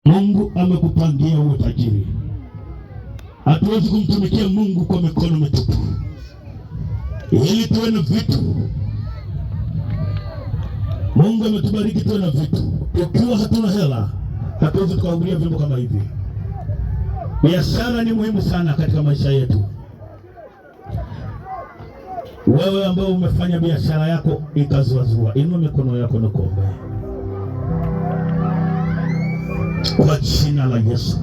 Mungu amekupangia uwe tajiri. Hatuwezi kumtumikia Mungu kwa mikono mitupu. Ili tuwe na vitu, Mungu ametubariki tuwe na vitu. Ukiwa hatuna hela, hatuwezi tukahubiria vyombo kama hivi. Biashara ni muhimu sana katika maisha yetu. Wewe ambao umefanya biashara yako ikazuazua, inua mikono yako na kuomba. Kwa jina la Yesu,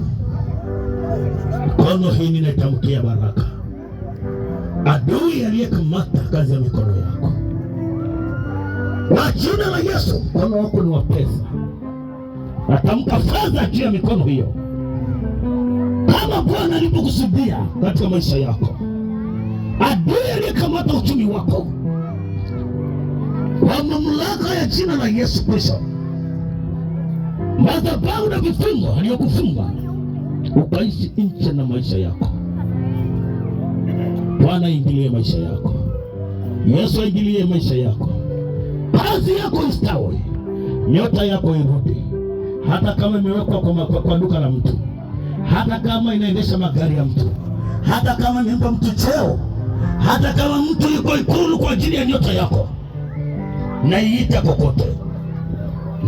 mikono hii ninaitamkia baraka. Adui aliyekamata kazi ya mikono yako, kwa jina la Yesu, mkono wako ni wa pesa. Natamka fedha juu ya mikono hiyo, kama Bwana alipokusudia katika maisha yako. Adui aliyekamata uchumi wako, kwa mamlaka ya jina la Yesu Kristo, madhabahu na vifungo aliyokufunga ukaishi nje na maisha yako, Bwana ingilie maisha yako. Yesu ingilie maisha yako. Kazi yako istawi, nyota yako irudi. Hata kama imewekwa kwa duka la mtu, hata kama inaendesha magari ya mtu, hata kama imempa mtu cheo, hata kama mtu yuko Ikulu kwa ajili ya nyota yako, naiita kokote,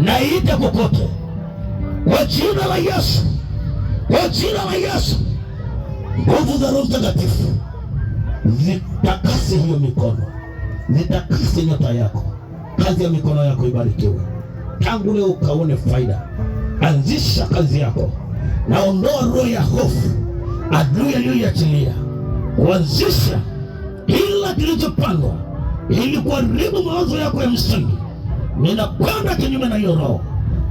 naiita kokote kwa jina la Yesu, kwa jina la Yesu. Nguvu za Roho Mtakatifu zitakase hiyo mikono, zitakase nyota yako. Kazi ya mikono yako ibarikiwe. Tangu leo ukaone faida. Anzisha kazi yako. Naondoa roho ya hofu adui aliyoiachilia kuanzisha kila kilichopandwa ili kuharibu mawazo yako ya msingi. Ninakwenda kinyume na hiyo roho.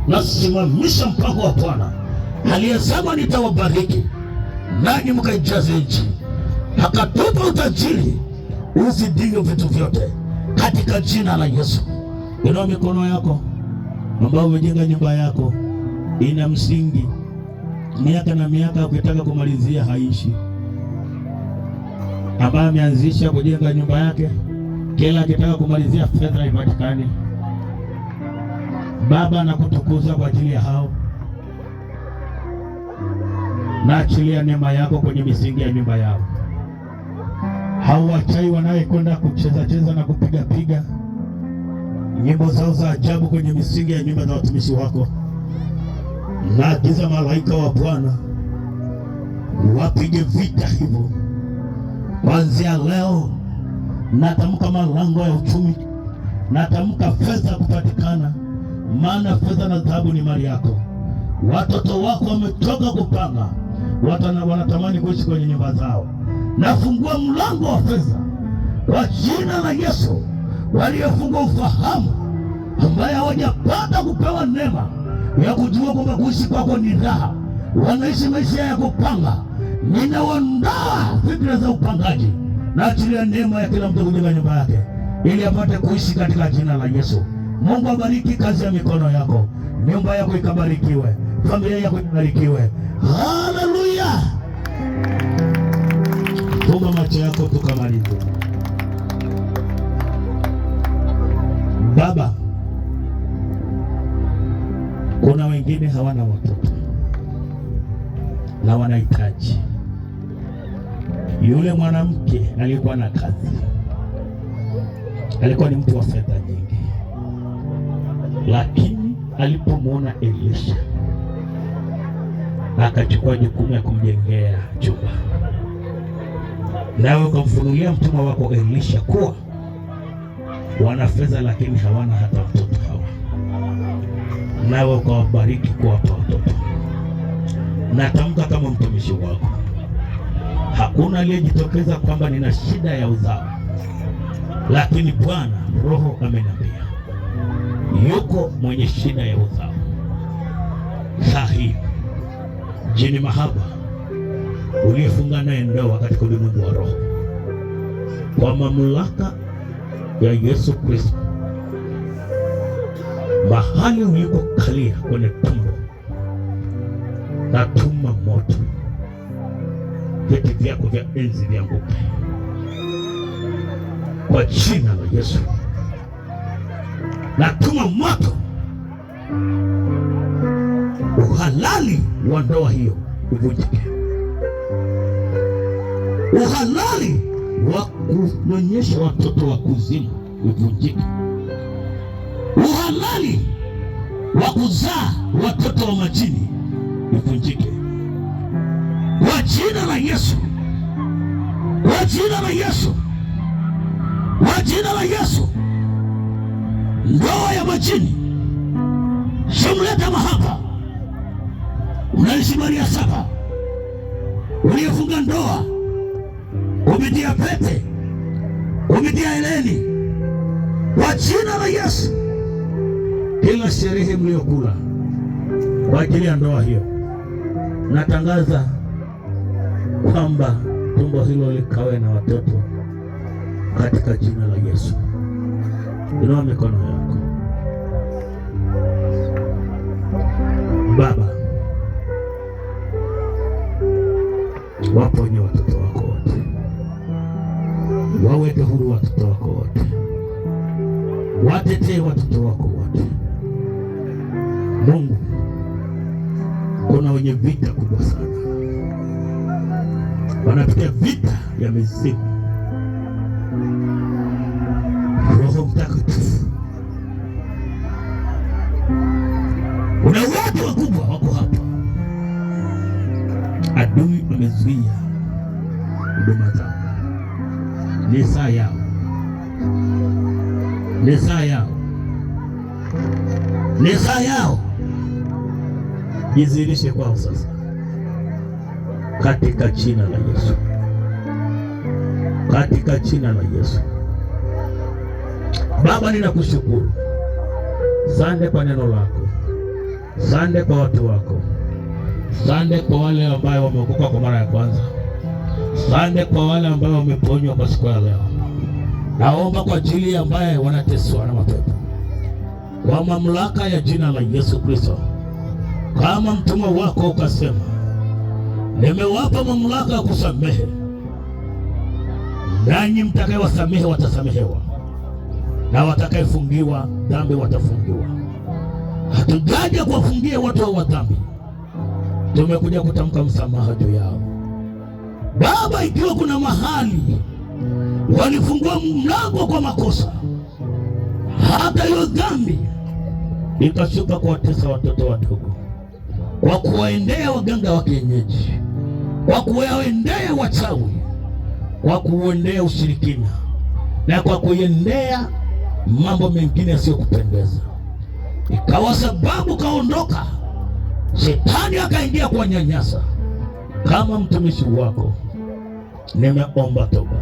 Nasimamisha mpango wa Bwana aliyesema nitawabariki nanyi mkaijaze nchi, akatupa utajiri uzidio vitu vyote, katika jina la Yesu. Inua mikono yako ambao umejenga nyumba yako ina msingi miaka na miaka, ukitaka kumalizia haishi. Ambaye ameanzisha kujenga nyumba yake, kila akitaka kumalizia fedha haipatikani. Baba, nakutukuza kwa ajili ya hao. Naachilia neema yako kwenye misingi ya nyumba yao. Hao wachai wanayekwenda kucheza cheza na kupiga piga nyimbo zao za ajabu kwenye misingi ya nyumba za watumishi wako, naagiza malaika wa Bwana wapige vita hivyo. Kuanzia leo natamka malango ya uchumi, natamka fedha kupatikana, maana fedha na dhahabu ni mali yako. Watoto wako wametoka kupanga, wanatamani kuishi kwenye nyumba zao. Nafungua mlango wa fedha kwa jina la Yesu. Waliofungwa ufahamu, ambaye hawajapata kupewa neema ya kujua kwamba kuishi kwako ni raha, wanaishi maisha ya kupanga, ninaondoa fikra za upangaji. Naachilia neema ya kila mtu kujenga nyumba yake ili apate kuishi katika jina la Yesu. Mungu abariki kazi ya mikono yako, nyumba yako ikabarikiwe, familia yako ibarikiwe. Haleluya! Funga macho yako tukamalize. Baba, kuna wengine hawana watoto na wanahitaji. Yule mwanamke alikuwa na kazi, alikuwa ni mtu wa fedha nyingi, lakini alipomwona Elisha akachukua jukumu ya kumjengea chumba. Nawe ukamfunulia mtumwa wako Elisha kuwa wana fedha lakini hawana hata mtoto hawa, nawe ukawabariki kuwapa watoto. Natamka kama mtumishi wako, hakuna aliyejitokeza kwamba nina shida ya uzao, lakini Bwana Roho ameniambia yuko mwenye shida ya uzao. Saa hii jini mahaba uliyefunga naye ndoa katika ulimwengu wa roho, kwa mamlaka ya Yesu Kristo, mahali ulikokalia kwenye tumbo, natuma moto, viti vyako vya enzi vianguke kwa jina la Yesu. Natuma moto uhalali wa ndoa hiyo uvunjike. Uhalali wa kunyonyesha watoto wa kuzimu uvunjike. Uhalali wa kuzaa watoto wa majini uvunjike kwa jina la Yesu, kwa jina la Yesu, kwa jina la Yesu. Ndoa ya majini shumleta mahaba, unaishi Maria saba, uliyefunga ndoa kupitia pete, kupitia heleni, kwa jina la Yesu. Kila sherehe mliokula kwa ajili ya ndoa hiyo, natangaza kwamba tumbo hilo likawe na watoto katika jina la Yesu. Inua mikono yako. Baba, waponye watoto wako wote, waweke huru watoto wako wote, watetee watoto wako wote. Mungu, kuna wenye vita kubwa sana, wanapitia vita ya mizimu. Roho Mtakatifu, kuna watu wakubwa wako hapa. Adui amezuia huduma zao. Ni saa yao, ni saa yao, ni saa yao. Jizirishe kwao sasa katika jina la Yesu, katika jina la Yesu. Baba, ninakushukuru. Sande kwa neno lako, sande kwa watu wako, sande kwa wale ambao wameokoka kwa mara ya kwanza, sande kwa wale ambao wameponywa kwa siku ya leo. Naomba kwa ajili ambaye wanateswa na mapepo, kwa mamlaka ya jina la Yesu Kristo, kama mtumwa wako ukasema, nimewapa mamlaka ya kusamehe, nanyi mtakayewasamehe watasamehewa, na watakayefungiwa dhambi watafungiwa. Hatujaja kuwafungia watu wa dhambi, tumekuja kutamka msamaha juu yao. Baba, ikiwa kuna mahali walifungua mlango kwa makosa, hata hiyo dhambi ikashuka kuwatesa watoto wadogo, kwa kuwaendea waganga wa kienyeji, kwa kuwaendea wachawi, kwa kuendea ushirikina, na kwa kuendea mambo mengine yasiyokupendeza, ikawa sababu kaondoka, shetani akaingia kuwanyanyasa. Kama mtumishi wako, nimeomba toba,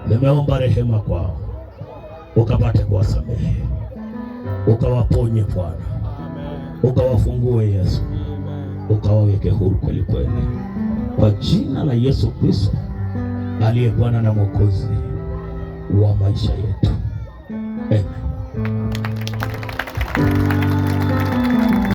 nimeomba rehema kwao, ukapate kuwasamehe, ukawaponye Bwana, ukawafungue Yesu, ukawaweke huru kweli kweli, kwa jina la Yesu Kristo aliye Bwana na Mwokozi wa maisha yetu. Amen.